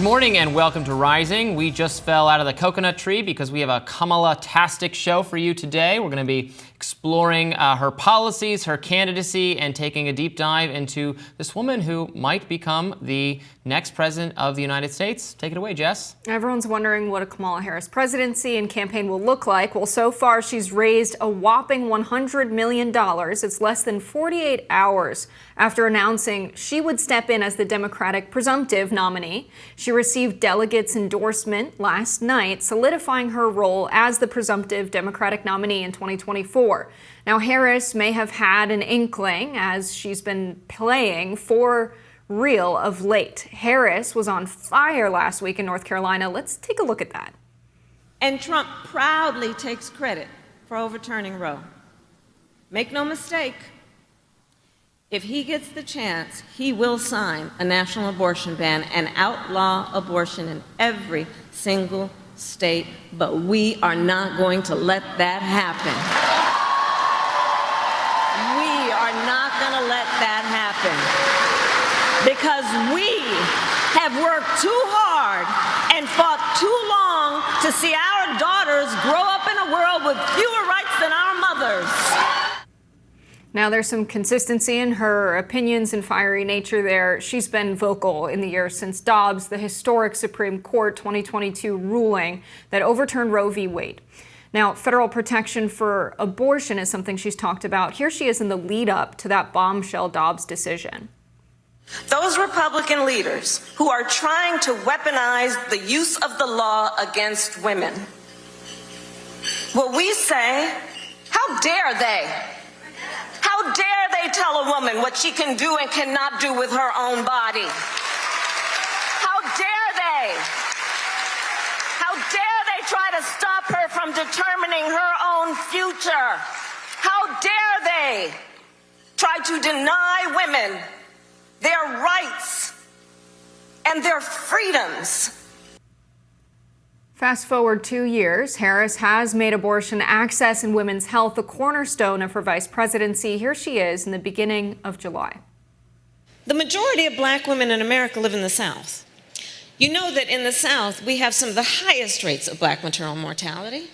morning and welcome to Rising. We just fell out of the coconut tree because we have a Kamala-tastic show for you today. We're going to be exploring her policies, her candidacy, and taking a deep dive into this woman who might become the next president of the United States. Take it away, Jess. Everyone's wondering what a Kamala Harris presidency and campaign will look like. Well, so far she's raised a whopping $100 million. It's less than 48 hours after announcing she would step in as the Democratic presumptive nominee. She received delegates' endorsement last night, solidifying her role as the presumptive Democratic nominee in 2024. Now, Harris may have had an inkling, as she's been playing for real of late. Harris was on fire last week in North Carolina. Let's take a look at that. And Trump proudly takes credit for overturning Roe. Make no mistake, if he gets the chance, he will sign a national abortion ban and outlaw abortion in every single state, but we are not going to let that happen. We are not going to let that happen because we have worked too hard and fought too long to see our daughters grow up in a world with fewer rights than our mothers. Now, there's some consistency in her opinions and fiery nature there. She's been vocal in the years since Dobbs, the historic Supreme Court 2022 ruling that overturned Roe v. Wade. Now, federal protection for abortion is something she's talked about. Here she is in the lead up to that bombshell Dobbs decision. Those Republican leaders who are trying to weaponize the use of the law against women, well, we say, how dare they? How dare they tell a woman what she can do and cannot do with her own body? How dare they? How dare they try to stop her from determining her own future? How dare they try to deny women their rights and their freedoms? Fast forward 2 years, Harris has made abortion access and women's health a cornerstone of her vice presidency. Here she is in the beginning of July. The majority of black women in America live in the South. You know that in the South, we have some of the highest rates of black maternal mortality.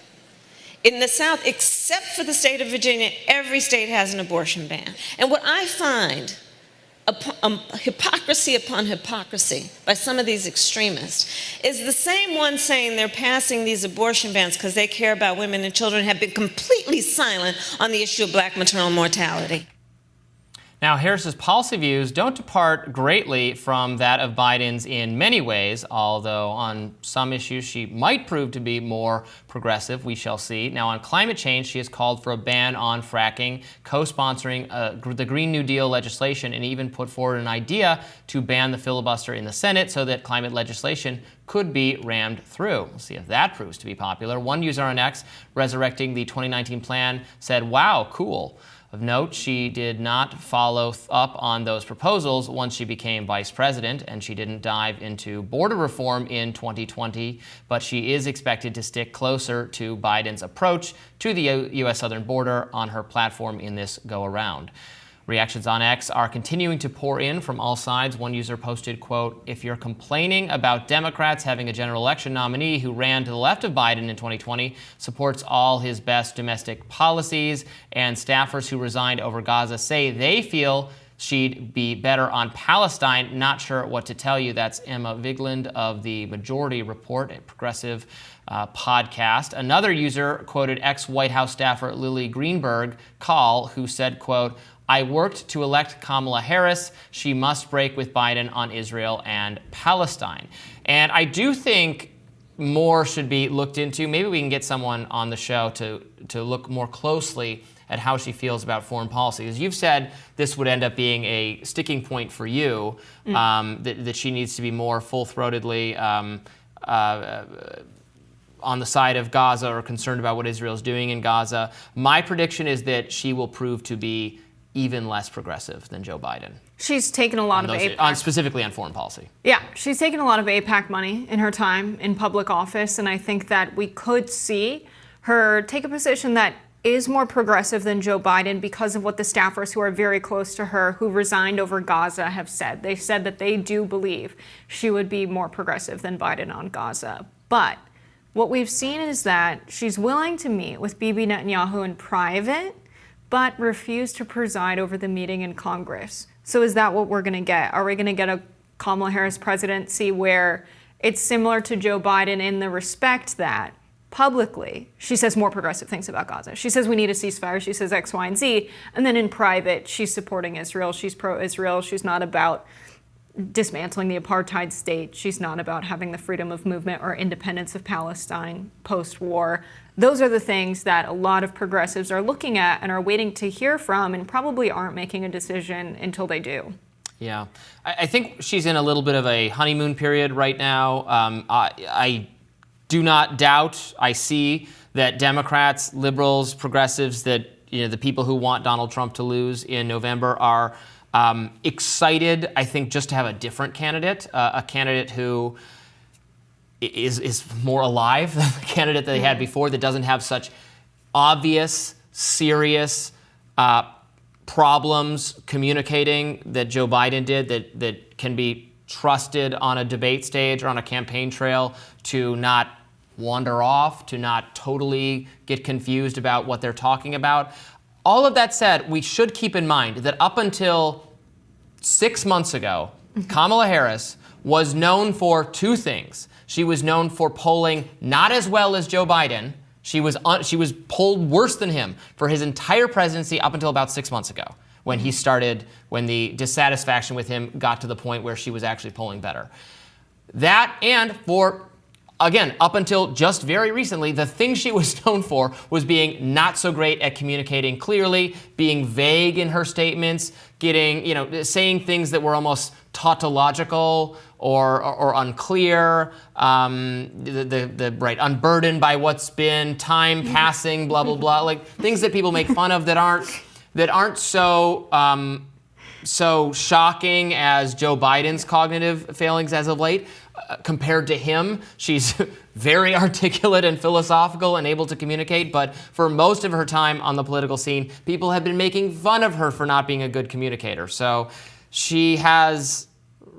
In the South, except for the state of Virginia, every state has an abortion ban. And what I find hypocrisy upon hypocrisy by some of these extremists is the same ones saying they're passing these abortion bans because they care about women and children have been completely silent on the issue of black maternal mortality. Now, Harris's policy views don't depart greatly from that of Biden's in many ways, although on some issues she might prove to be more progressive. We shall see. Now, on climate change, she has called for a ban on fracking, co-sponsoring the Green New Deal legislation, and even put forward an idea to ban the filibuster in the Senate so that climate legislation could be rammed through. We'll see if that proves to be popular. One user on X, resurrecting the 2019 plan, said, "Wow, cool." Of note, she did not follow up on those proposals once she became vice president, and she didn't dive into border reform in 2020, but she is expected to stick closer to Biden's approach to the U.S. southern border on her platform in this go-around. Reactions on X are continuing to pour in from all sides. One user posted, quote, "If you're complaining about Democrats having a general election nominee who ran to the left of Biden in 2020, supports all his best domestic policies, and staffers who resigned over Gaza say they feel she'd be better on Palestine, not sure what to tell you." That's Emma Vigeland of the Majority Report, a progressive podcast. Another user quoted ex-White House staffer Lily Greenberg Call, who said, quote, "I worked to elect Kamala Harris. She must break with Biden on Israel and Palestine." And I do think more should be looked into. Maybe we can get someone on the show to look more closely at how she feels about foreign policy. As you've said, this would end up being a sticking point for you, that she needs to be more full-throatedly on the side of Gaza or concerned about what Israel's doing in Gaza. My prediction is that she will prove to be even less progressive than Joe Biden. She's taken a lot of AIPAC. Specifically on foreign policy. Yeah, she's taken a lot of AIPAC money in her time in public office, and I think that we could see her take a position that is more progressive than Joe Biden because of what the staffers who are very close to her, who resigned over Gaza, have said. They said that they do believe she would be more progressive than Biden on Gaza. But what we've seen is that she's willing to meet with Bibi Netanyahu in private, but refused to preside over the meeting in Congress. So is that what we're going to get? Are we going to get a Kamala Harris presidency where it's similar to Joe Biden in the respect that publicly she says more progressive things about Gaza? She says we need a ceasefire. She says X, Y, and Z. And then in private, she's supporting Israel. She's pro-Israel. She's not about dismantling the apartheid state. She's not about having the freedom of movement or independence of Palestine post-war. Those are the things that a lot of progressives are looking at and are waiting to hear from, and probably aren't making a decision until they do. Yeah, I think she's in a little bit of a honeymoon period right now. I do not doubt, I see that Democrats, liberals, progressives, that the people who want Donald Trump to lose in November are excited, I think, just to have a different candidate, a candidate who is more alive than the candidate that they had before, that doesn't have such obvious, serious problems communicating that Joe Biden did, that can be trusted on a debate stage or on a campaign trail to not wander off, to not totally get confused about what they're talking about. All of that said, we should keep in mind that up until 6 months ago, Kamala Harris was known for two things. She was known for polling not as well as Joe Biden. She was polled worse than him for his entire presidency up until about 6 months ago, when the dissatisfaction with him got to the point where she was actually polling better. That, and for, again, up until just very recently, the thing she was known for was being not so great at communicating clearly, being vague in her statements, saying things that were almost tautological or unclear, unburdened by what's been, time passing, blah blah blah, like things that people make fun of that aren't so shocking as Joe Biden's cognitive failings as of late. Compared to him, she's very articulate and philosophical and able to communicate, but for most of her time on the political scene, people have been making fun of her for not being a good communicator. So she has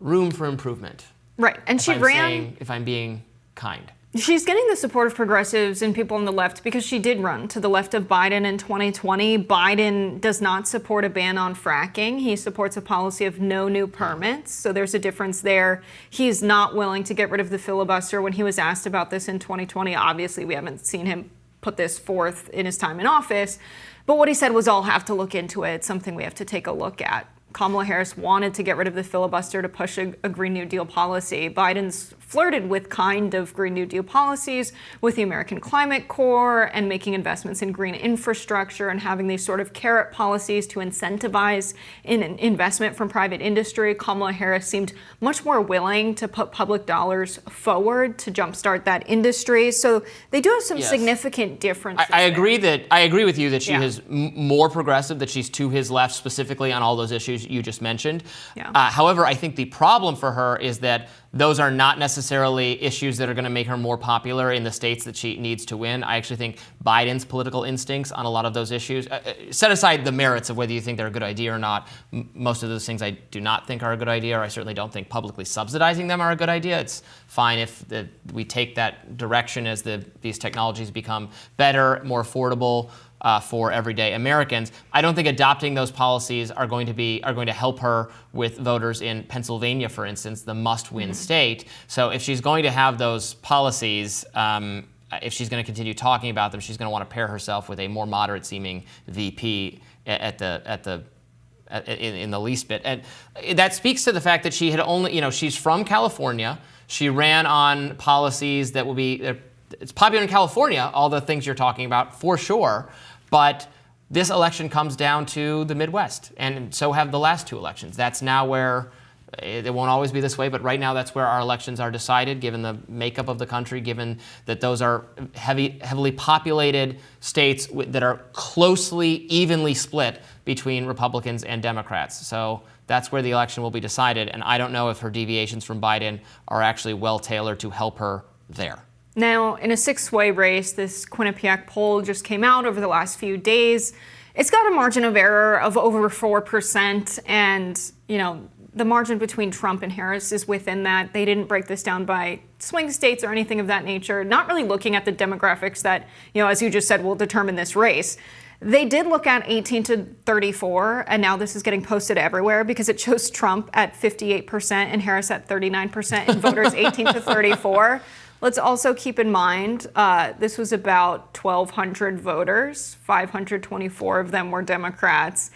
room for improvement. Right, and if I'm being kind. She's getting the support of progressives and people on the left because she did run to the left of Biden in 2020. Biden does not support a ban on fracking. He supports a policy of no new permits. So there's a difference there. He's not willing to get rid of the filibuster. When he was asked about this in 2020, obviously we haven't seen him put this forth in his time in office. But what he said was, I'll have to look into it. It's something we have to take a look at. Kamala Harris wanted to get rid of the filibuster to push a Green New Deal policy. Biden's flirted with kind of Green New Deal policies with the American Climate Corps and making investments in green infrastructure and having these sort of carrot policies to incentivize in investment from private industry. Kamala Harris seemed much more willing to put public dollars forward to jumpstart that industry. So they do have some significant differences. I agree with you that she is more progressive, that she's to his left specifically on all those issues you just mentioned. However, I think the problem for her is that those are not necessarily issues that are going to make her more popular in the states that she needs to win. I actually think Biden's political instincts on a lot of those issues, set aside the merits of whether you think they're a good idea or not, most of those things I do not think are a good idea, or I certainly don't think publicly subsidizing them are a good idea. It's fine if we take that direction as these technologies become better, more affordable, for everyday Americans. I don't think adopting those policies are going to help her with voters in Pennsylvania, for instance, the must-win state. So if she's going to have those policies, if she's going to continue talking about them, she's going to want to pair herself with a more moderate-seeming VP in the least bit. And that speaks to the fact that she had only, she's from California. She ran on policies that will be, it's popular in California, all the things you're talking about, for sure. But this election comes down to the Midwest, and so have the last two elections. That's now where, it won't always be this way, but right now that's where our elections are decided, given the makeup of the country, given that those are heavily populated states that are closely, evenly split between Republicans and Democrats. So that's where the election will be decided, and I don't know if her deviations from Biden are actually well tailored to help her there. Now, in a six-way race, this Quinnipiac poll just came out over the last few days. It's got a margin of error of over 4%, and, the margin between Trump and Harris is within that. They didn't break this down by swing states or anything of that nature, not really looking at the demographics that, as you just said, will determine this race. They did look at 18 to 34, and now this is getting posted everywhere because it shows Trump at 58% and Harris at 39% in voters 18 to 34. Let's also keep in mind, this was about 1,200 voters. 524 of them were Democrats,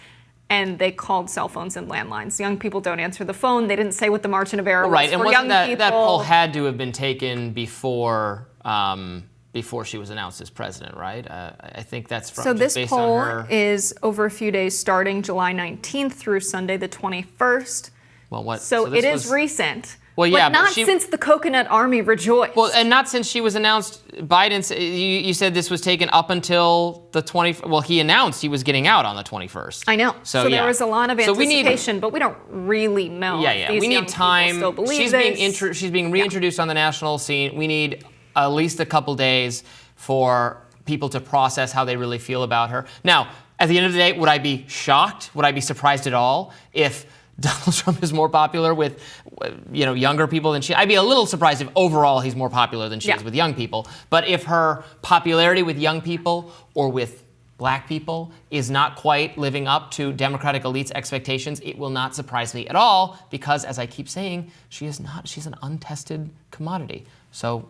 and they called cell phones and landlines. Young people don't answer the phone. They didn't say what the margin of error was right, for and young wasn't people. that poll had to have been taken before she was announced as president, right? I think that's from So just this based poll on her. is over a few days, starting July 19th through Sunday the 21st. Well, what? So this it is was- recent. Well, yeah, but not but she- since the Coconut Army rejoiced. Well, and not since she was announced. You said this was taken up until the 20th. Well, he announced he was getting out on the 21st. I know. So yeah. there was a lot of So we need- anticipation, but we don't really know. if these We young need time. people still believe She's this. she's being reintroduced on the national scene. We need at least a couple days for people to process how they really feel about her. Now, at the end of the day, would I be shocked? Would I be surprised at all if Donald Trump is more popular with, younger people than she? I'd be a little surprised if overall he's more popular than she is with young people. But if her popularity with young people or with black people is not quite living up to Democratic elites' expectations, it will not surprise me at all because, as I keep saying, she's an untested commodity. So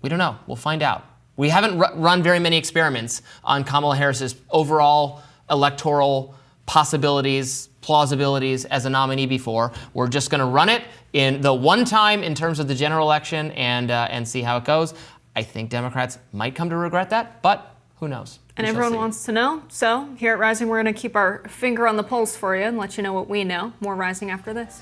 we don't know. We'll find out. We haven't run very many experiments on Kamala Harris's overall electoral possibilities, plausibilities as a nominee before. We're just going to run it in the one time in terms of the general election and see how it goes. I think Democrats might come to regret that, but who knows? And everyone wants to know. So here at Rising, we're going to keep our finger on the pulse for you and let you know what we know. More Rising after this.